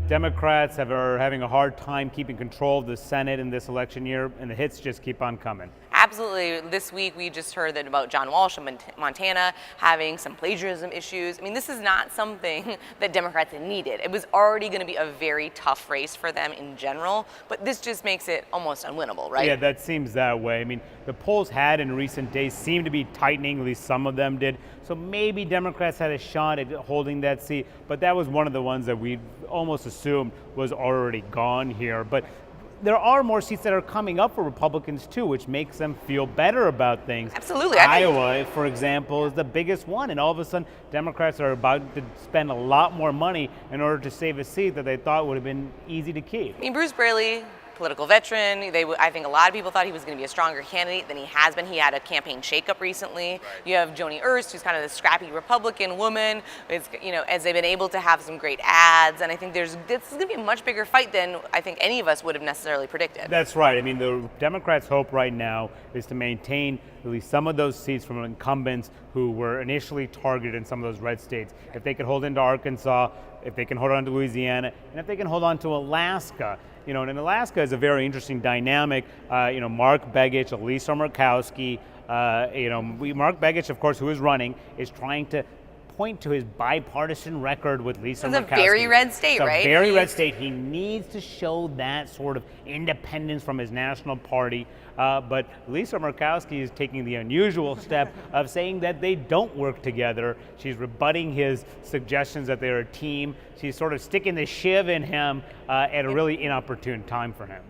Democrats are having a hard time keeping control of the Senate in this election year, and the hits just keep on coming. Absolutely. This week we just heard that about John Walsh in Montana having some plagiarism issues. I mean, this is not something that Democrats needed. It was already going to be a very tough race for them in general, but this just makes it almost unwinnable, right? Yeah, that seems that way. I mean, the polls had in recent days seemed to be tightening, at least some of them did. So maybe Democrats had a shot at holding that seat, but that was one of the ones that we almost assumed was already gone here. But there are more seats that are coming up for Republicans too, which makes them feel better about things. Absolutely. Iowa, for example, is the biggest one, and all of a sudden Democrats are about to spend a lot more money in order to save a seat that they thought would have been easy to keep. I mean, Bruce Braley, political veteran. I think a lot of people thought he was going to be a stronger candidate than he has been. He had a campaign shakeup recently. Right. You have Joni Ernst, who's kind of the scrappy Republican woman. It's, as they've been able to have some great ads, and I think this is going to be a much bigger fight than I think any of us would have necessarily predicted. That's right. I mean, the Democrats' hope right now is to maintain at least some of those seats from incumbents who were initially targeted in some of those red states. If they could hold into Arkansas, if they can hold on to Louisiana, and if they can hold on to Alaska. And Alaska is a very interesting dynamic. Mark Begich, Lisa Murkowski, Mark Begich, of course, who is running, is trying to point to his bipartisan record with Lisa Murkowski. It's a very red state, right? It's a very red state. He needs to show that sort of independence from his national party. But Lisa Murkowski is taking the unusual step of saying that they don't work together. She's rebutting his suggestions that they're a team. She's sort of sticking the shiv in him at a really inopportune time for him.